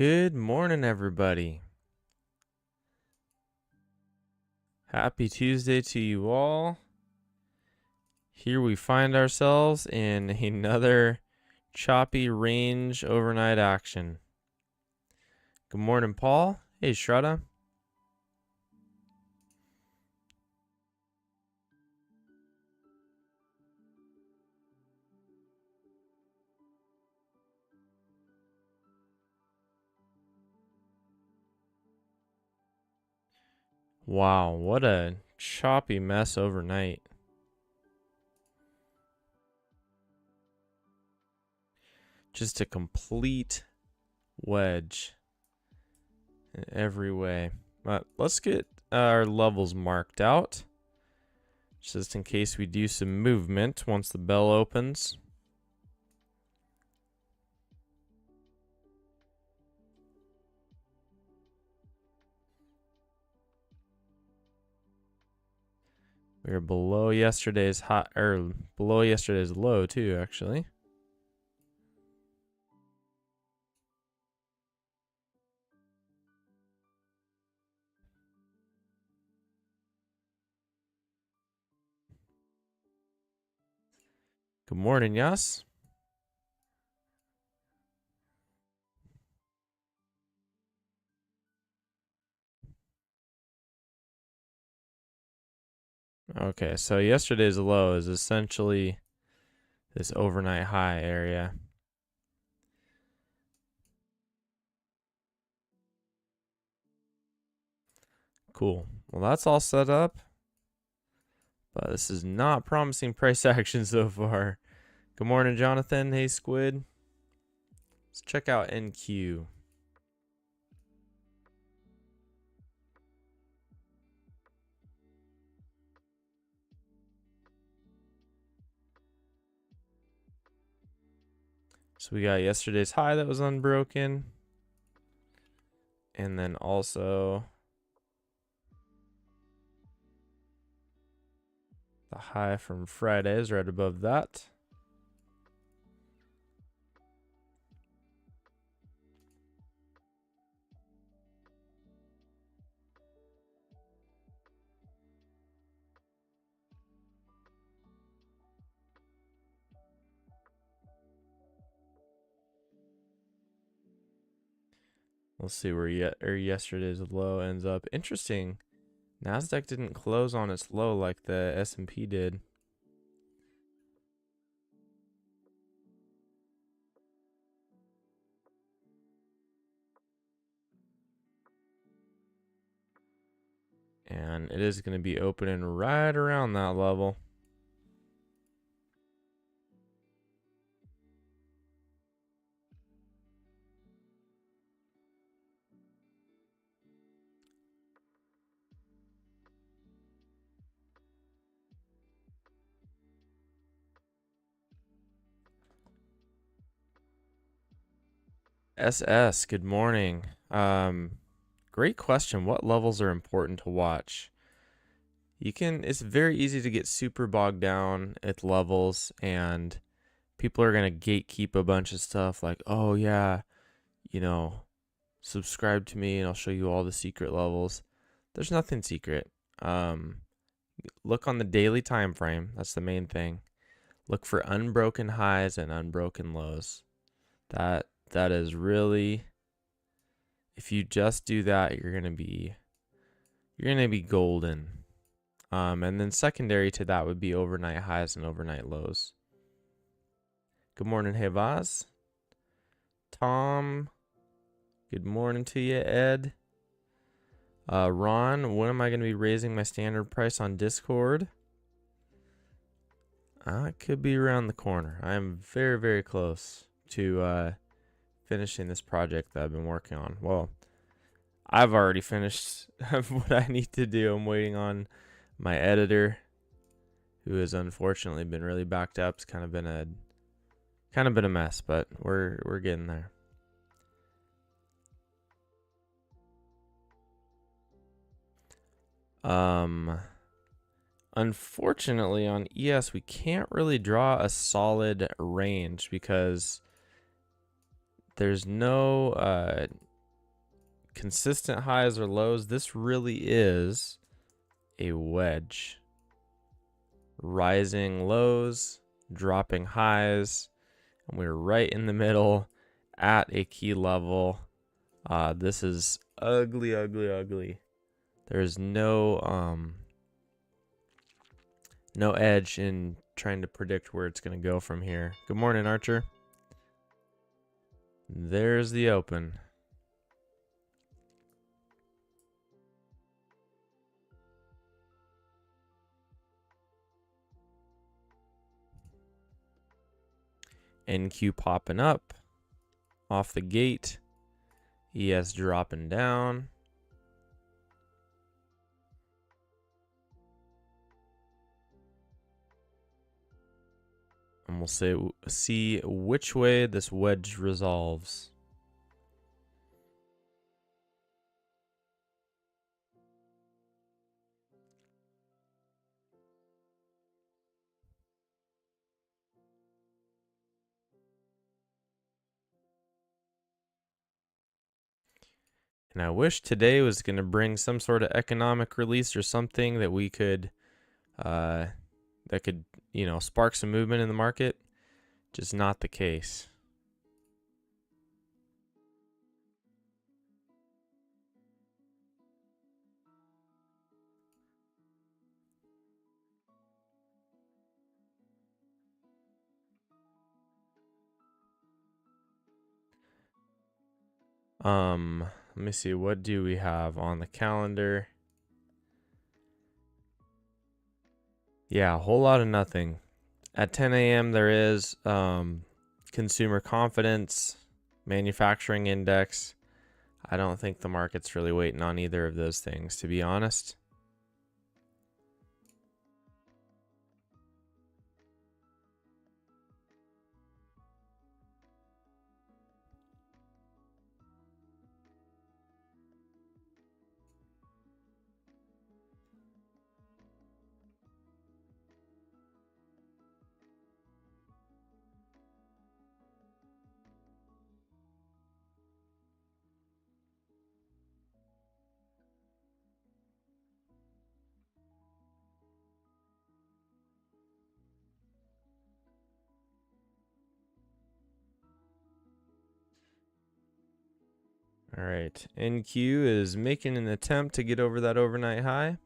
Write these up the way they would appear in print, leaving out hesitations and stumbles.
Good morning, everybody. Happy Tuesday to you all. Here we find ourselves in another choppy range overnight action. Good morning, Paul. Hey, Shraddha. Wow, what a choppy mess overnight. Just a complete wedge in every way. But let's get our levels marked out, just in case we do some movement once the bell opens. We are below yesterday's high, or below yesterday's low too, actually. Good morning, Yas. Okay, so yesterday's low is essentially this overnight high area. Cool. Well, that's all set up. But this is not promising price action so far. Good morning, Jonathan. Hey, Squid. Let's check out NQ. So we got yesterday's high that was unbroken. And then also the high from Friday is right above that. We'll see where yesterday's low ends up. Interesting. Nasdaq didn't close on its low like the S&P did. And it is going to be opening right around that level. SS, good morning. Great question. What levels are important to watch? It's very easy to get super bogged down at levels, and people are going to gatekeep a bunch of stuff like, oh yeah, subscribe to me and I'll show you all the secret levels. There's nothing secret. Look on the daily time frame. That's the main thing. Look for unbroken highs and unbroken lows. That is really, if you just do that, you're gonna be golden. And then secondary to that would be overnight highs and overnight lows. Good morning, Hevaz. Tom, good morning to you, Ed. Ron, when am I going to be raising my standard price on Discord? It could be around the corner. I am very, very close to finishing this project that I've been working on. Well, I've already finished what I need to do. I'm waiting on my editor, who has unfortunately been really backed up. It's kind of been a mess, but we're getting there. Unfortunately on ES we can't really draw a solid range because there's no consistent highs or lows. This really is a wedge. Rising lows, dropping highs, and we're right in the middle at a key level. This is ugly, ugly, ugly. There's no edge in trying to predict where it's going to go from here. Good morning, Archer. There's the open. NQ popping up off the gate. ES dropping down. And we'll see which way this wedge resolves. And I wish today was going to bring some sort of economic release or something that we could, spark some movement in the market. Just not the case. Let me see. What do we have on the calendar? Yeah, a whole lot of nothing. At 10 a.m. there is consumer confidence, manufacturing index. I don't think the market's really waiting on either of those things, to be honest. All right, NQ is making an attempt to get over that overnight high.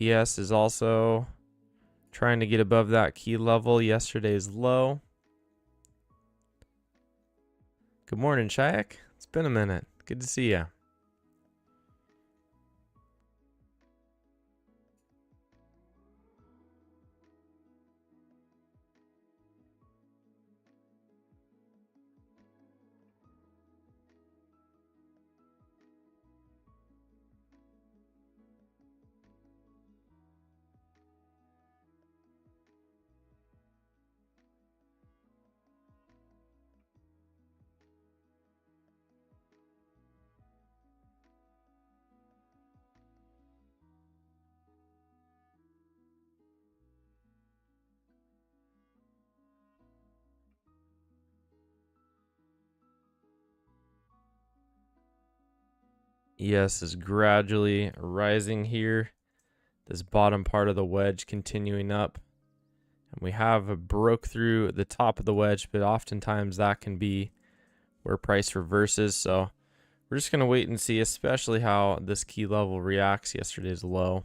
ES is also trying to get above that key level, yesterday's low. Good morning, Shayak. It's been a minute. Good to see you. ES is gradually rising here. This bottom part of the wedge continuing up. And we have broke through the top of the wedge, but oftentimes that can be where price reverses. So we're just going to wait and see, especially how this key level reacts yesterday's low.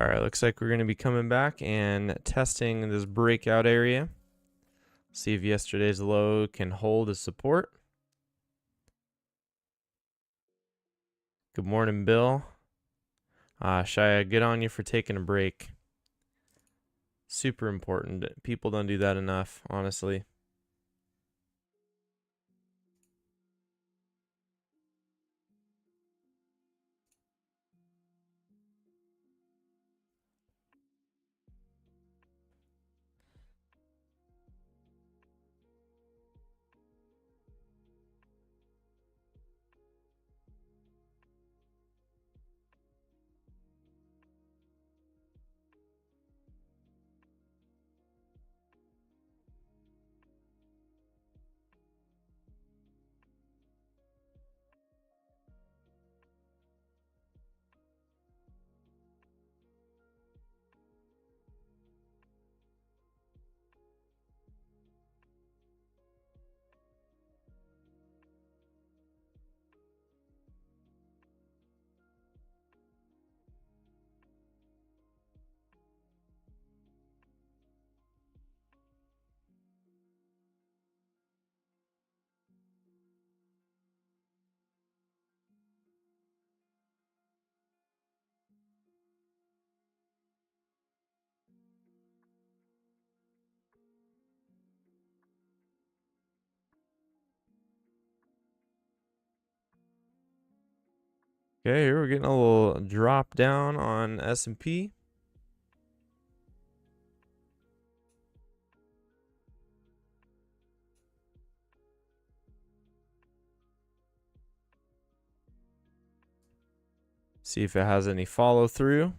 All right, looks like we're going to be coming back and testing this breakout area. See if yesterday's low can hold as support. Good morning, Bill. Shia, good on you for taking a break. Super important. People don't do that enough, honestly. Okay, here we're getting a little drop down on S&P. See if it has any follow through.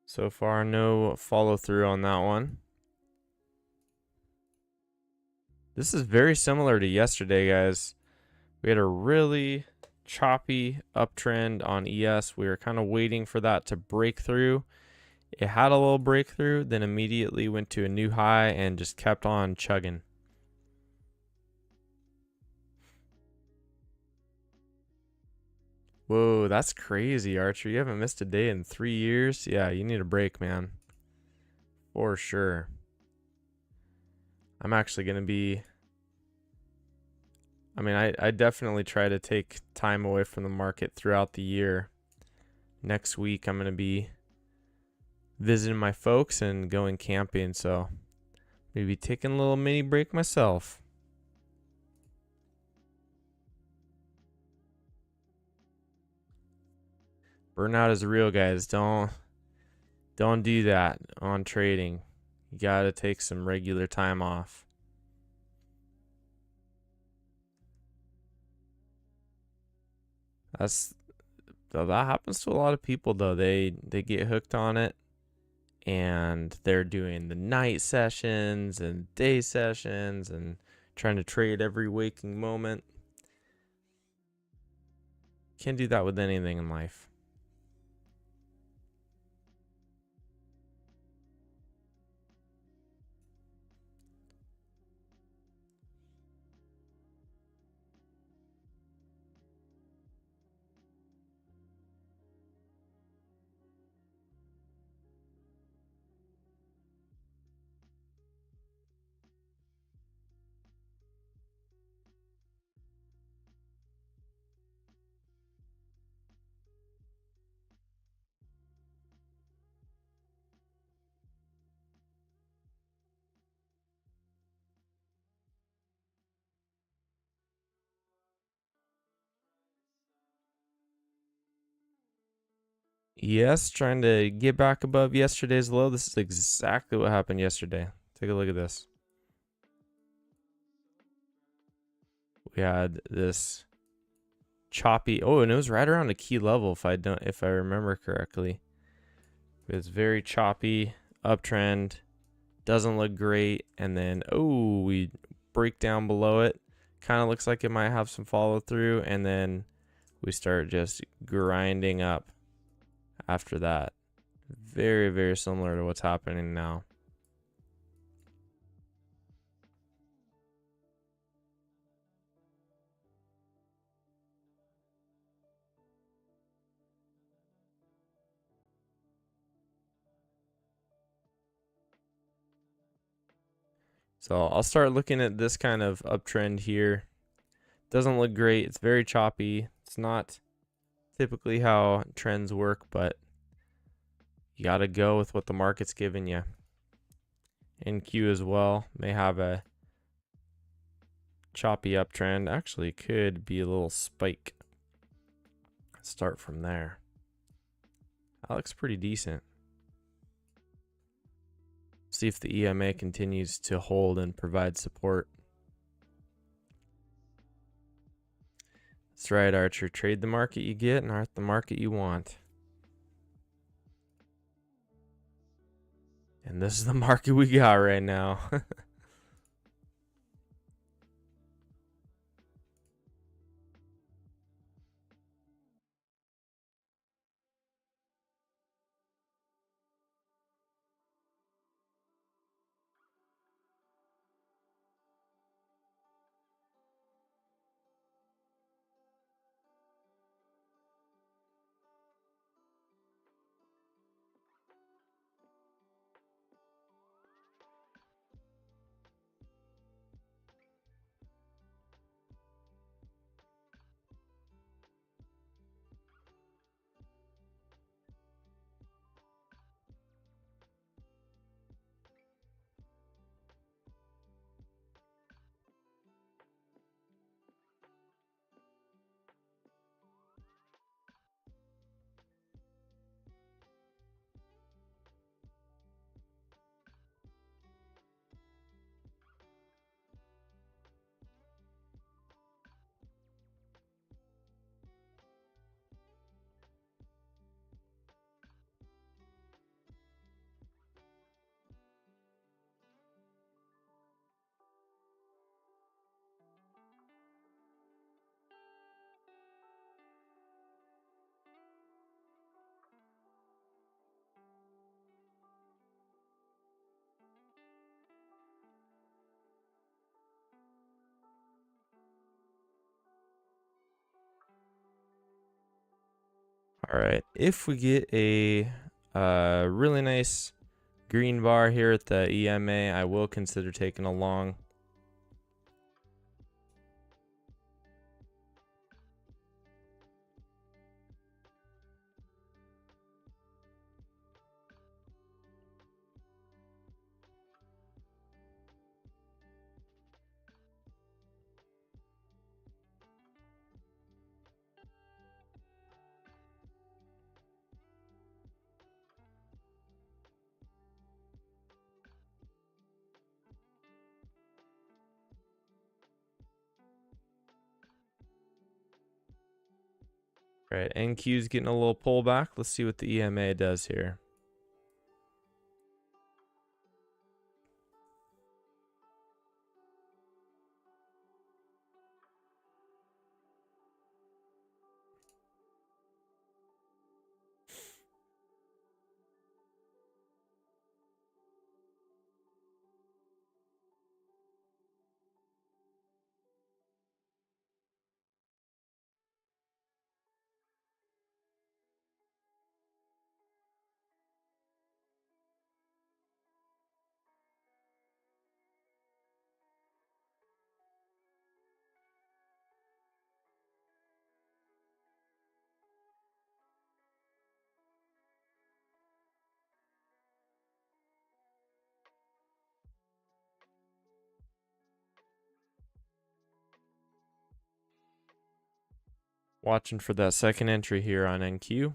So far, no follow through on that one. This is very similar to yesterday, guys. We had a really choppy uptrend on ES. We were kind of waiting for that to break through. It had a little breakthrough, then immediately went to a new high and just kept on chugging. Whoa, that's crazy, Archer. You haven't missed a day in 3 years. Yeah, you need a break, man. For sure. I'm actually going to be... I definitely try to take time away from the market throughout the year. Next week, I'm going to be visiting my folks and going camping, so maybe taking a little mini break myself. Burnout is real, guys. Don't do that on trading. You got to take some regular time off. That happens to a lot of people though. They get hooked on it and they're doing the night sessions and day sessions and trying to trade every waking moment. Can't do that with anything in life. Yes, trying to get back above yesterday's low. This is exactly what happened yesterday. Take a look at this. We had this choppy, oh, and it was right around a key level if I remember correctly. It's very choppy uptrend, doesn't look great, and then we break down below it. Kind of looks like it might have some follow through, and then we start just grinding up after that. Very, very similar to what's happening now. So I'll start looking at this kind of uptrend here. Doesn't look great. It's very choppy. It's not typically how trends work, but you got to go with what the market's giving you. NQ as well may have a choppy uptrend. Actually, could be a little spike. Start from there. That looks pretty decent. See if the EMA continues to hold and provide support. That's right, Archer. Trade the market you get, not the market you want. And this is the market we got right now. All right, if we get a really nice green bar here at the EMA, I will consider taking a long. All right, NQ's getting a little pullback. Let's see what the EMA does here. Watching for that second entry here on NQ.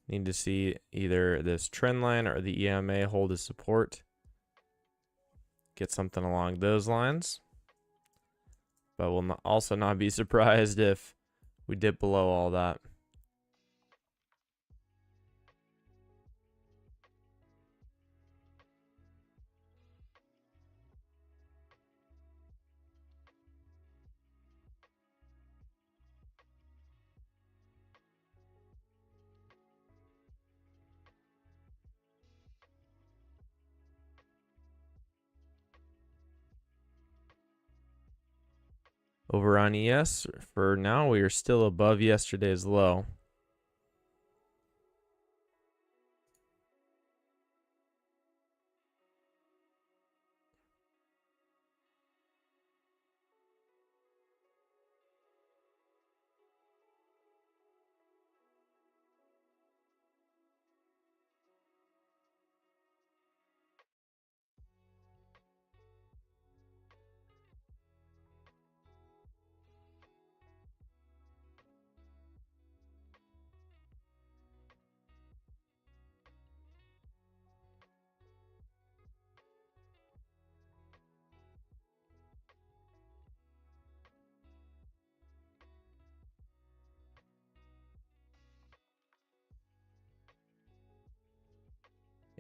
Need to see either this trend line or the EMA hold as support. Get something along those lines. But we'll also not be surprised if we dip below all that. Over on ES, for now, we are still above yesterday's low.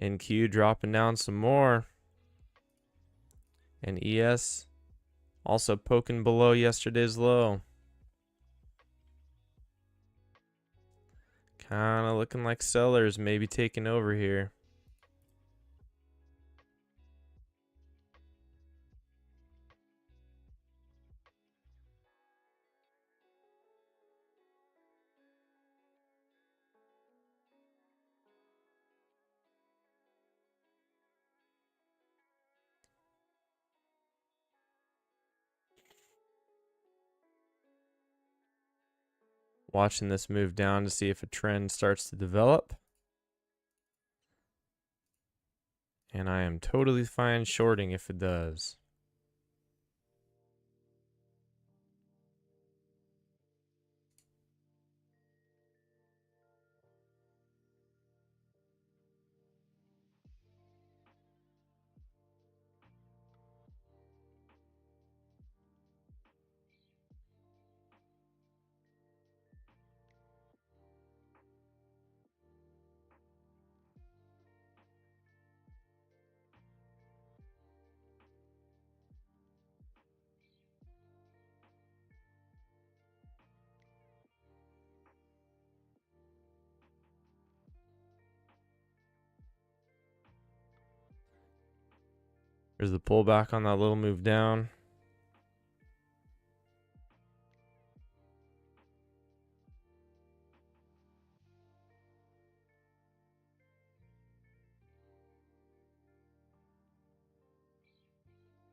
NQ dropping down some more. And ES also poking below yesterday's low. Kind of looking like sellers maybe taking over here. Watching this move down to see if a trend starts to develop. And I am totally fine shorting if it does. There's the pullback on that little move down.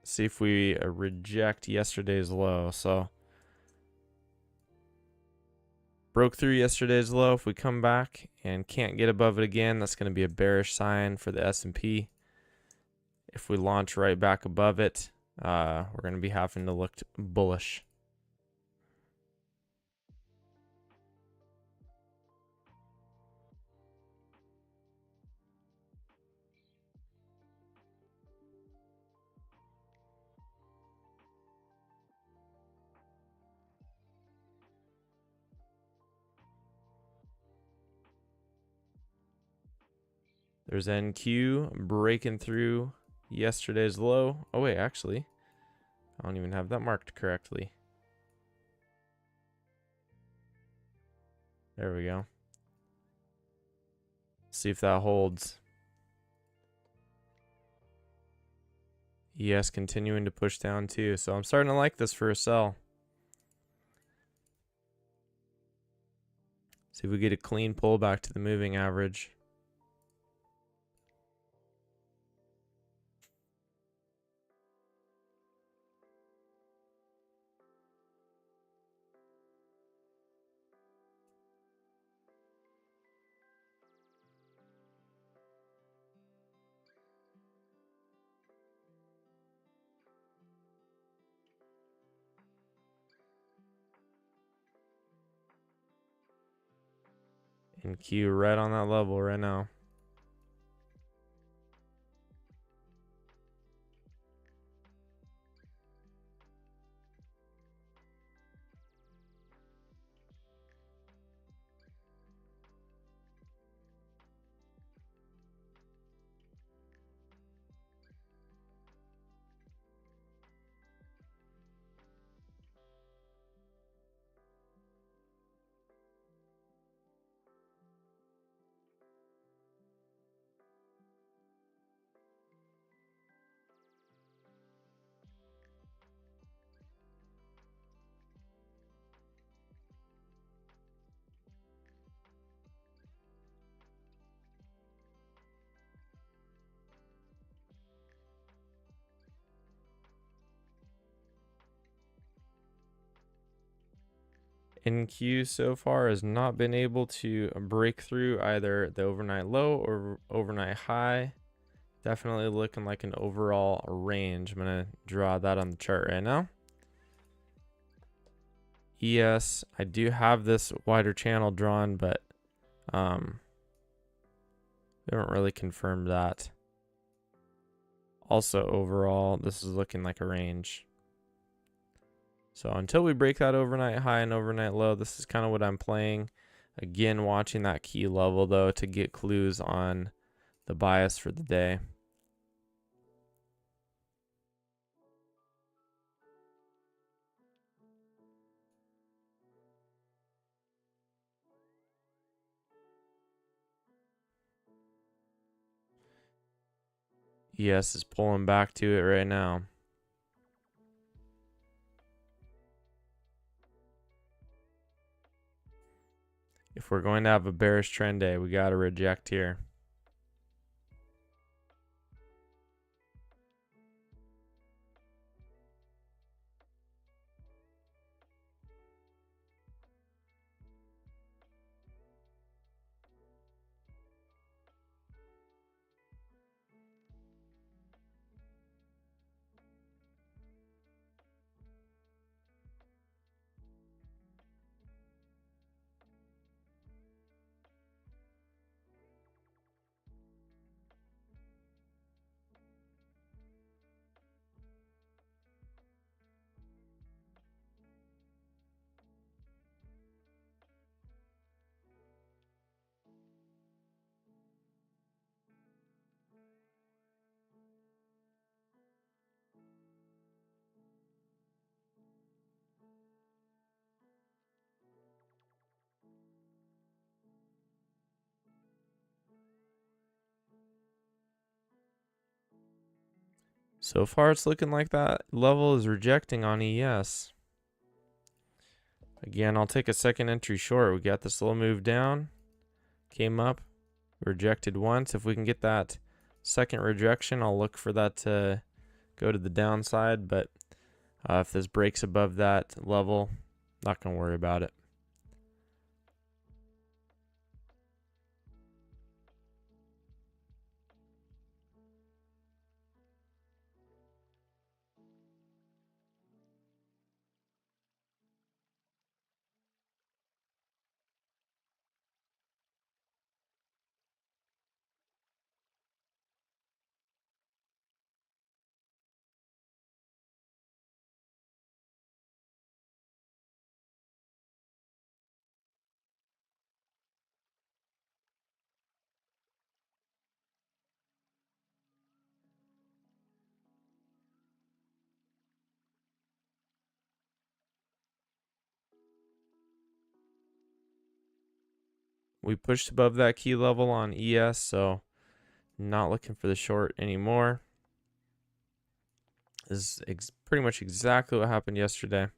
See if we reject yesterday's low. So broke through yesterday's low. If we come back and can't get above it again, that's going to be a bearish sign for the S&P. If we launch right back above it, we're going to be having to look bullish. There's NQ breaking through yesterday's low. Oh, wait, actually, I don't even have that marked correctly. There we go. See if that holds. ES continuing to push down too. So I'm starting to like this for a sell. See if we get a clean pullback to the moving average. In Q right on that level right now. NQ so far has not been able to break through either the overnight low or overnight high. Definitely looking like an overall range. I'm going to draw that on the chart right now. ES, I do have this wider channel drawn, but we haven't really confirmed that. Also, overall, this is looking like a range. So until we break that overnight high and overnight low, this is kind of what I'm playing. Again, watching that key level, though, to get clues on the bias for the day. ES is pulling back to it right now. If we're going to have a bearish trend day, we got to reject here. So far, it's looking like that level is rejecting on ES. Again, I'll take a second entry short. We got this little move down, came up, rejected once. If we can get that second rejection, I'll look for that to go to the downside. But if this breaks above that level, not going to worry about it. We pushed above that key level on ES, so not looking for the short anymore. This is pretty much exactly what happened yesterday.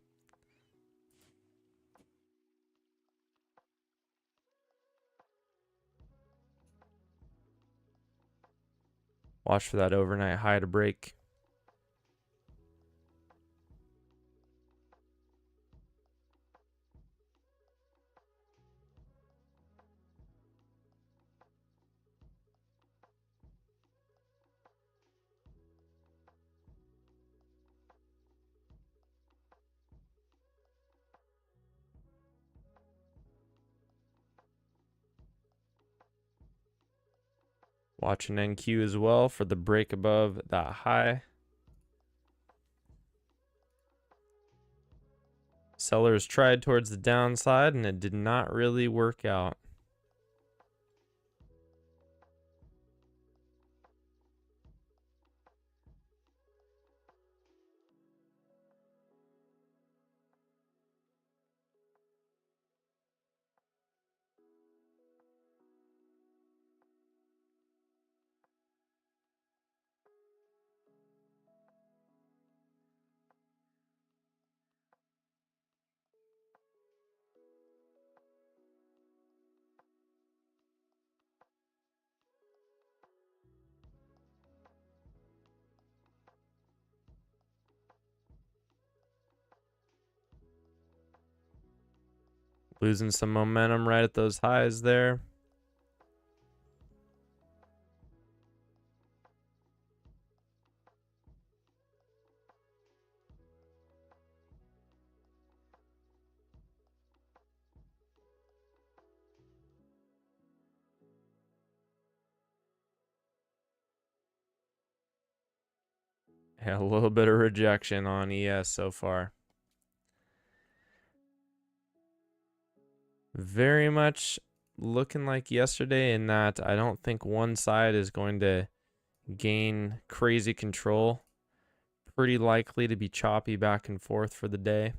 Watch for that overnight high to break. Watch an NQ as well for the break above that high. Sellers tried towards the downside and it did not really work out. Losing some momentum right at those highs there. Yeah, a little bit of rejection on ES so far. Very much looking like yesterday in that I don't think one side is going to gain crazy control. Pretty likely to be choppy back and forth for the day.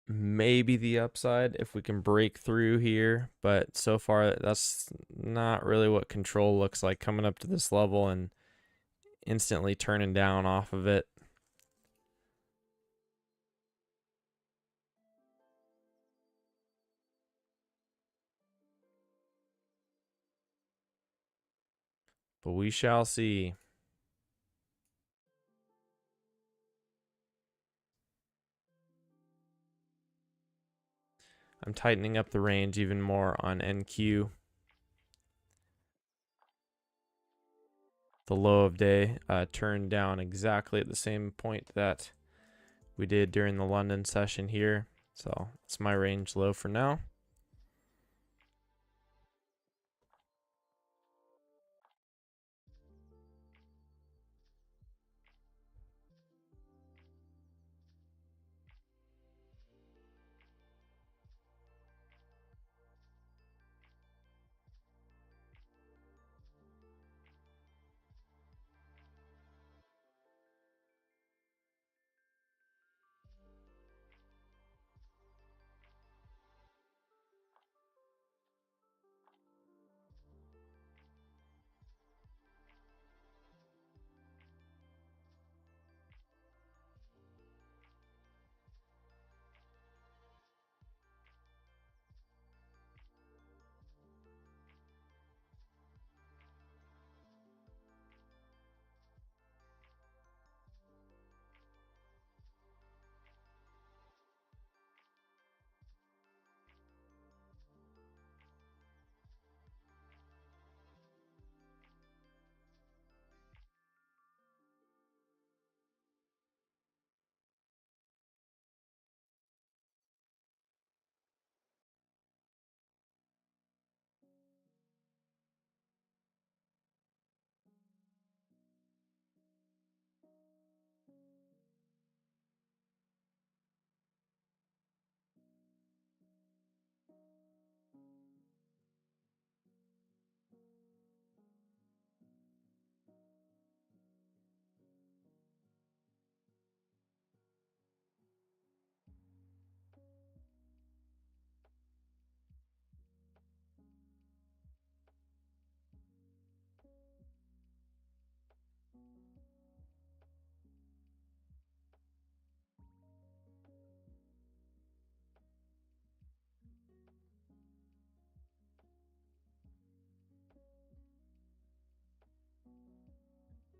Maybe the upside if we can break through here, but so far that's not really what control looks like, coming up to this level and instantly turning down off of it. But we shall see. I'm tightening up the range even more on NQ. The low of day turned down exactly at the same point that we did during the London session here. So it's my range low for now.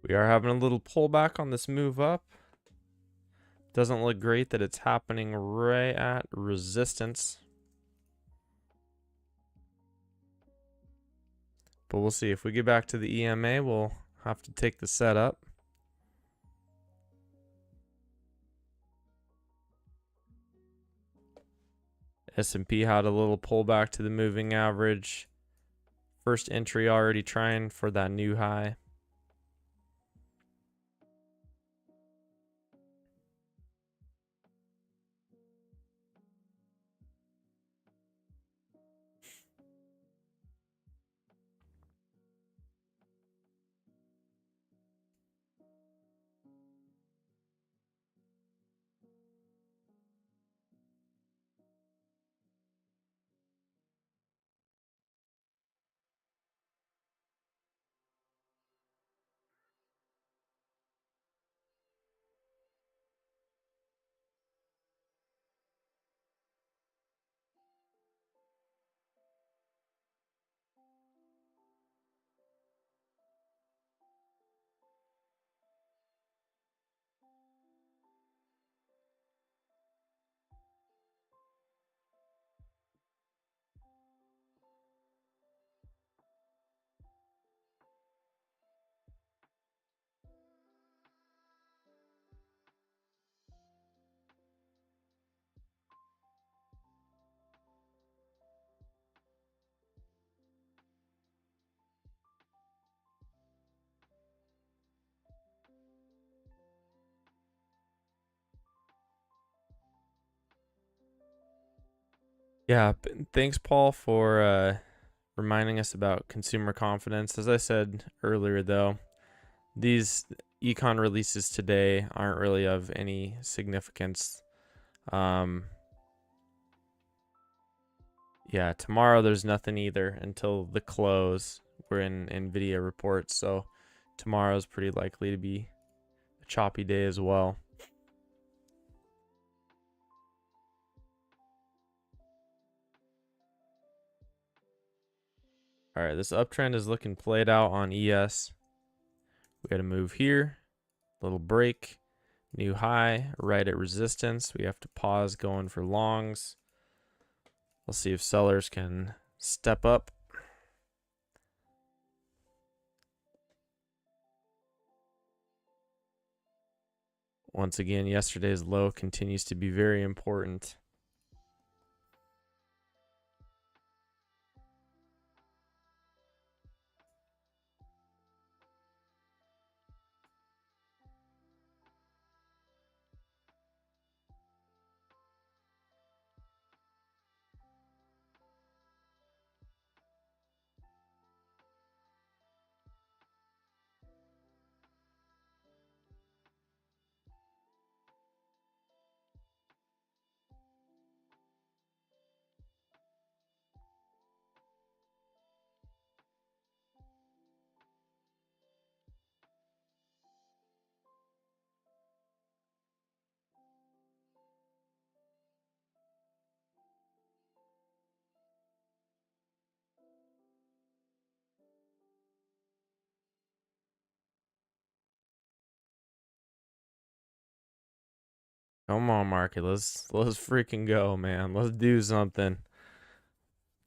We are having a little pullback on this move up. Doesn't look great that it's happening right at resistance. But we'll see. If we get back to the EMA, we'll have to take the setup. S&P had a little pullback to the moving average. First entry already trying for that new high. Yeah, thanks, Paul, for reminding us about consumer confidence. As I said earlier, though, these econ releases today aren't really of any significance. Yeah, tomorrow there's nothing either until the close. We're in NVIDIA reports, so tomorrow's pretty likely to be a choppy day as well. All right, this uptrend is looking played out on ES. We got to move here, little break, new high, right at resistance. We have to pause going for longs. We'll see if sellers can step up. Once again, yesterday's low continues to be very important. Come on, market. Let's freaking go, man. Let's do something.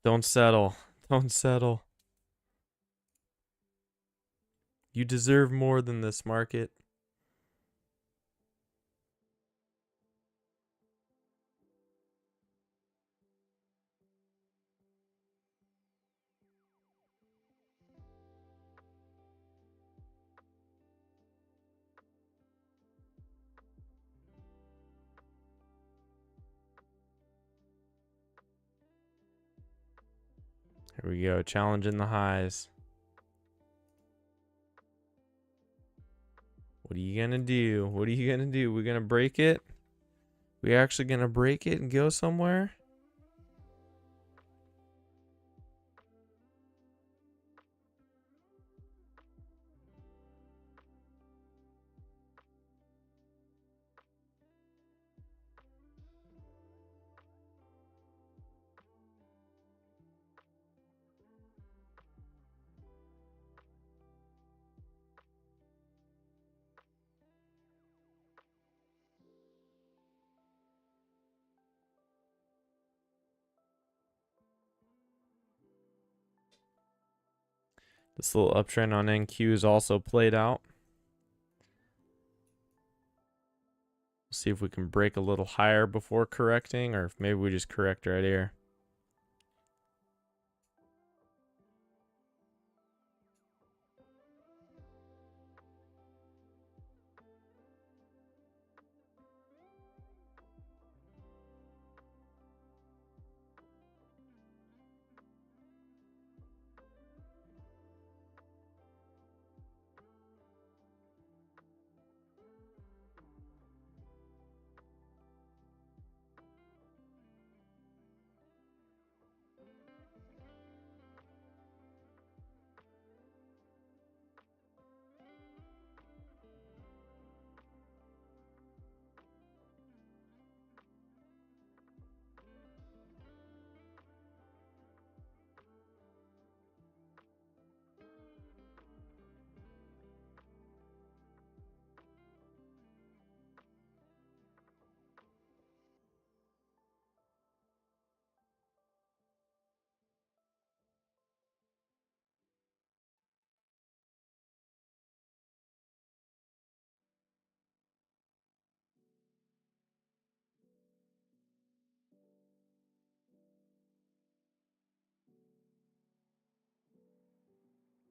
Don't settle. Don't settle. You deserve more than this, market. Here we go, challenging the highs. What are you gonna do? What are you gonna do? We're gonna break it? We actually gonna break it and go somewhere? This little uptrend on NQ is also played out. We'll see if we can break a little higher before correcting, or if maybe we just correct right here.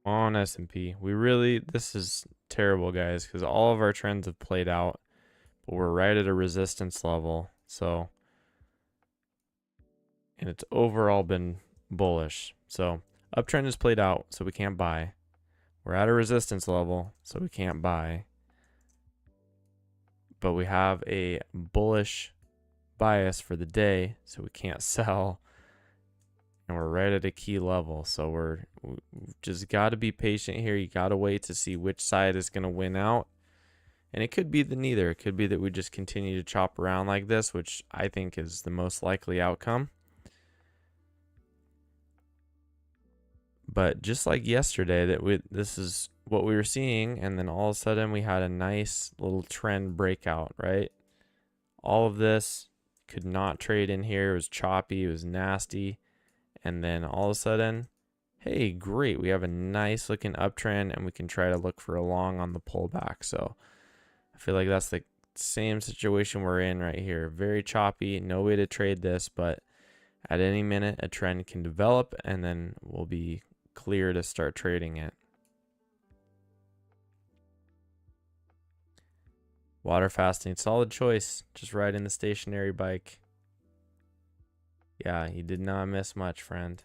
On S&P. This is terrible, guys, because all of our trends have played out, but we're right at a resistance level. So, and it's overall been bullish. So, uptrend has played out, so we can't buy. We're at a resistance level, so we can't buy. But we have a bullish bias for the day, so we can't sell. And we're right at a key level, so we've just got to be patient here. You got to wait to see which side is going to win out. And it could be the neither. It could be that we just continue to chop around like this, which I think is the most likely outcome. But just like yesterday, this is what we were seeing, and then all of a sudden we had a nice little trend breakout, right? All of this could not trade in here. It was choppy, it was nasty. And then all of a sudden, hey, great, we have a nice looking uptrend, and we can try to look for a long on the pullback. So I feel like that's the same situation we're in right here. Very choppy, no way to trade this, but at any minute a trend can develop, and then we'll be clear to start trading it. Water fasting, solid choice. Just riding the stationary bike. Yeah, you did not miss much, friend.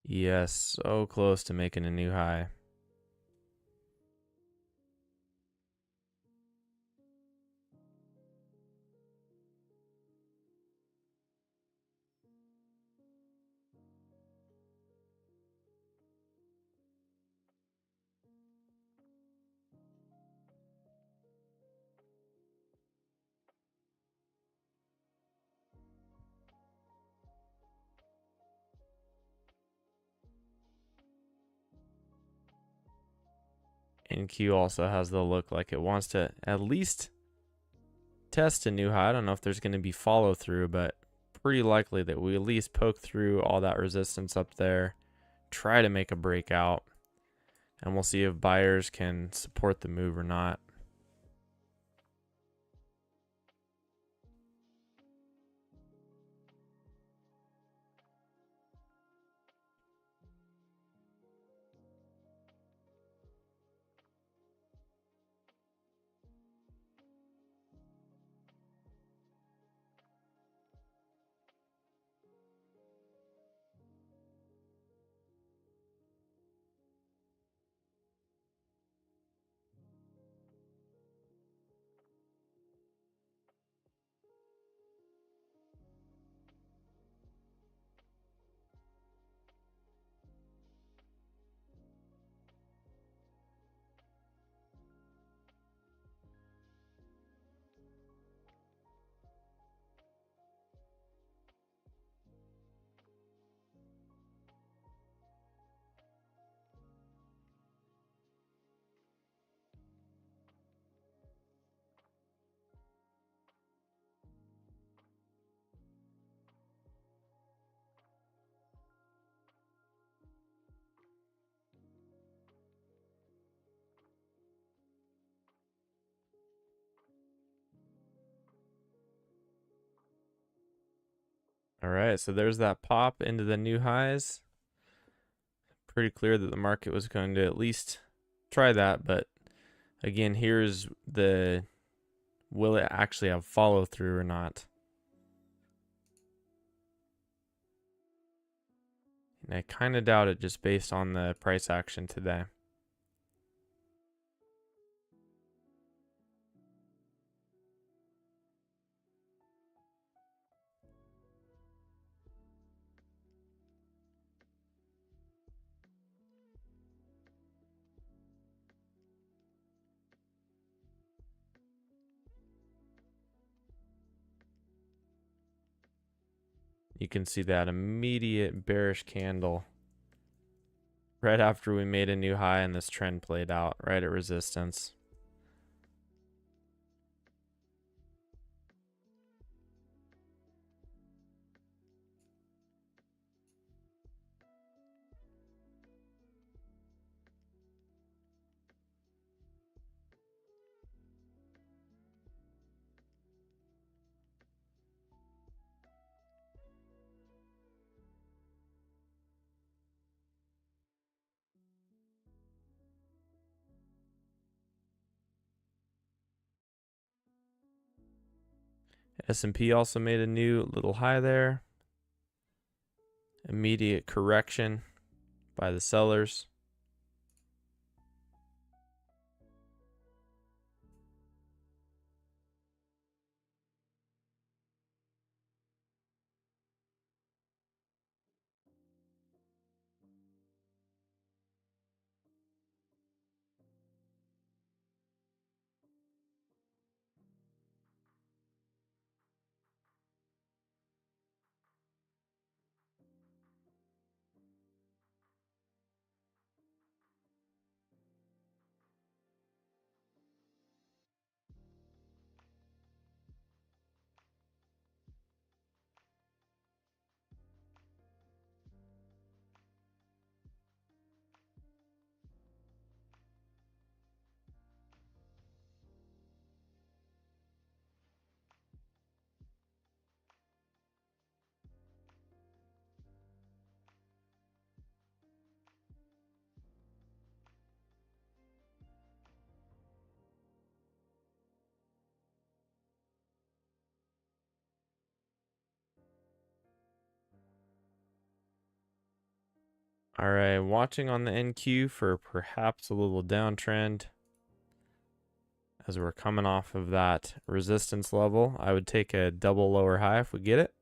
Yes, so close to making a new high. NQ also has the look like it wants to at least test a new high. I don't know if there's going to be follow through, but pretty likely that we at least poke through all that resistance up there, try to make a breakout, and we'll see if buyers can support the move or not. All right, so there's that pop into the new highs. Pretty clear that the market was going to at least try that, but again, here's the will it actually have follow through or not? And I kind of doubt it just based on the price action today. You can see that immediate bearish candle right after we made a new high and this trend played out right at resistance. S&P also made a new little high there. Immediate correction by the sellers. All right, watching on the NQ for perhaps a little downtrend as we're coming off of that resistance level. I would take a double lower high if we get it.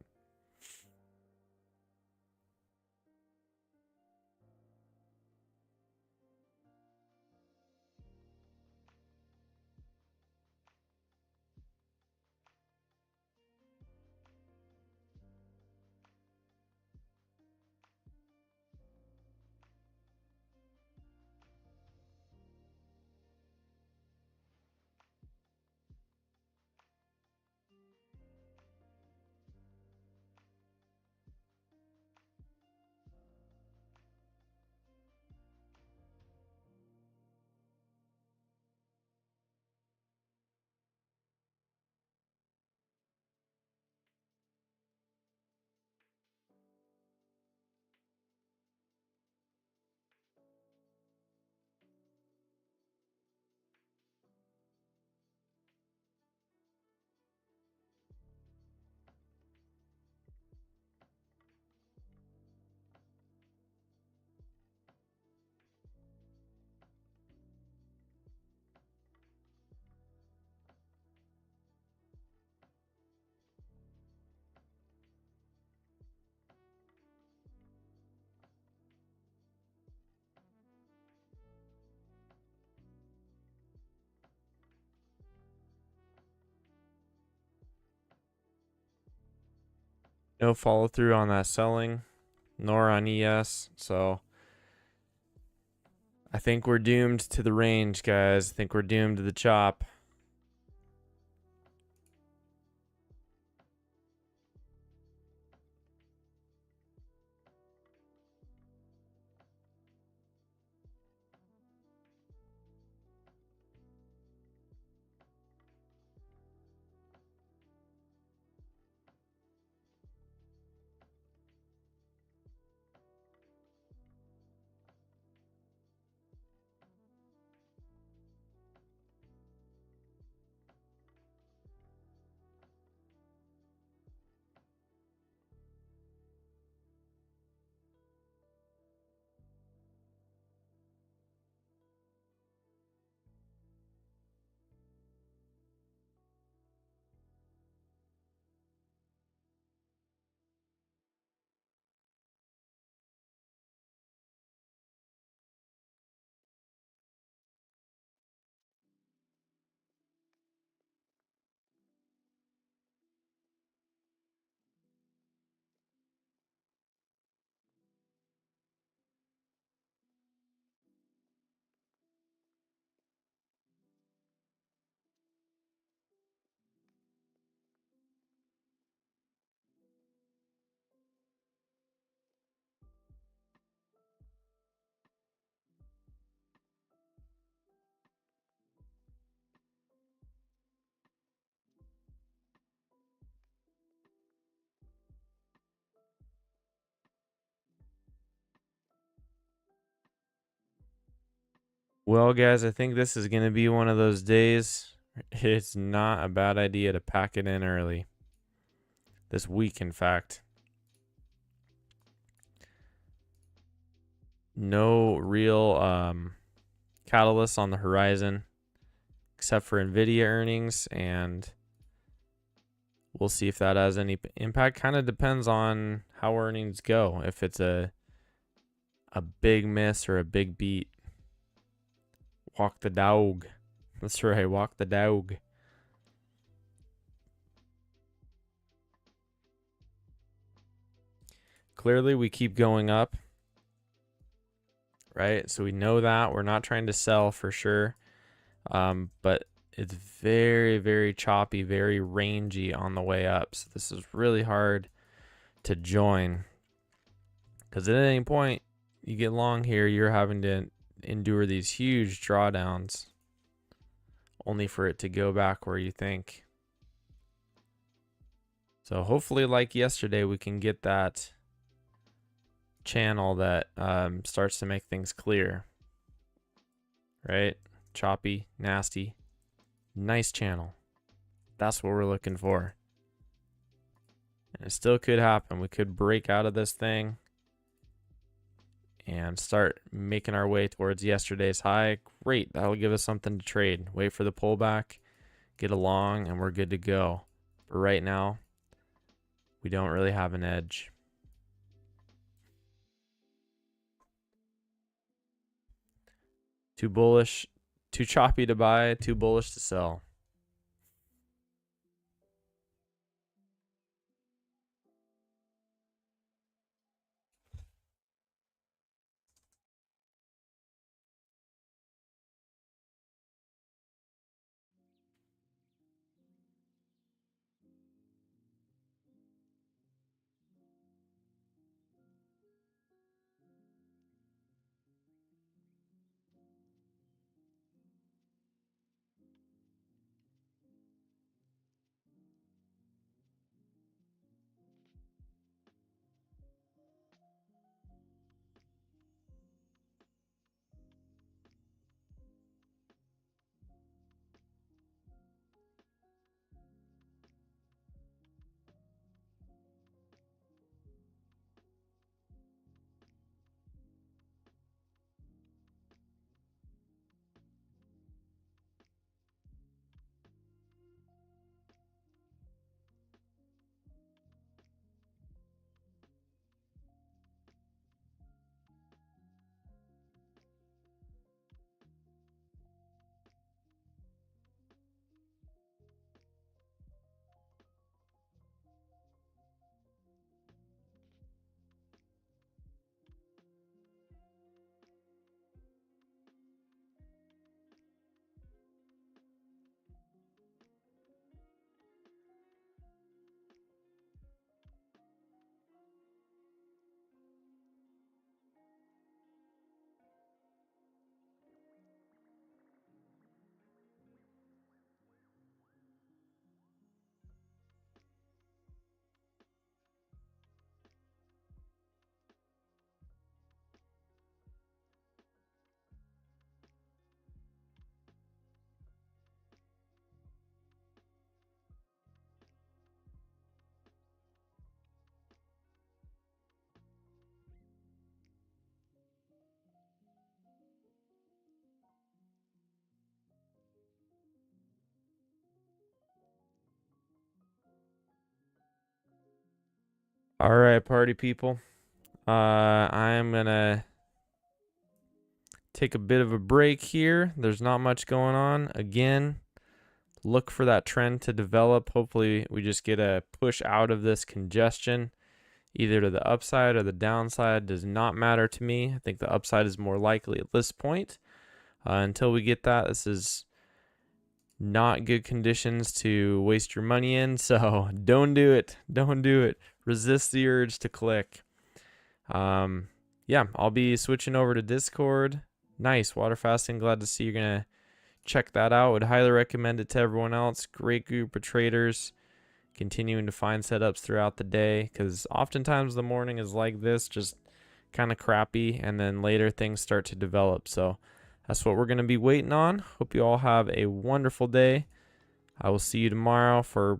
No follow through on that selling, nor on ES. So I think we're doomed to the range, guys. I think we're doomed to the chop. Well, guys, I think this is going to be one of those days. It's not a bad idea to pack it in early. This week, in fact. No real catalysts on the horizon except for Nvidia earnings, and we'll see if that has any impact. Kind of depends on how earnings go. If it's a big miss or a big beat. Walk the dog. That's right, walk the dog. Clearly, we keep going up, right? So we know that. We're not trying to sell for sure. But it's very, very choppy, very rangy on the way up. So this is really hard to join. Because at any point you get long here, you're having to endure these huge drawdowns only for it to go back where you think. So hopefully, like yesterday, we can get that channel that starts to make things clear. Right? Choppy, nasty, nice channel. That's what we're looking for. And it still could happen. We could break out of this thing and start making our way towards yesterday's high. Great. That'll give us something to trade. Wait for the pullback, get along, and we're good to go. But right now, we don't really have an edge. Too bullish, too choppy to buy, too bullish to sell. All right, party people. I'm gonna take a bit of a break here. There's not much going on. Again, look for that trend to develop. Hopefully, we just get a push out of this congestion, either to the upside or the downside. Does not matter to me. I think the upside is more likely at this point. Until we get that, this is not good conditions to waste your money in. So don't do it. Don't do it. Resist the urge to click. Yeah, I'll be switching over to Discord. Nice, water fasting. Glad to see you're gonna check that out. Would highly recommend it to everyone else. Great group of traders, continuing to find setups throughout the day, because oftentimes the morning is like this, just kind of crappy, and then later things start to develop. So that's what we're going to be waiting on. Hope you all have a wonderful day. I will see you tomorrow for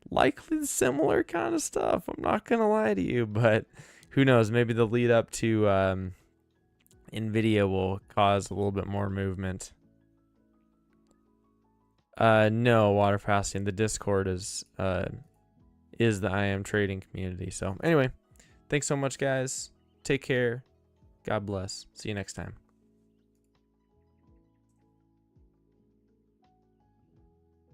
likely similar kind of stuff. I'm not going to lie to you, but who knows? Maybe the lead up to NVIDIA will cause a little bit more movement. No, water fasting. The Discord is the I am trading community. So anyway, thanks so much, guys. Take care. God bless. See you next time.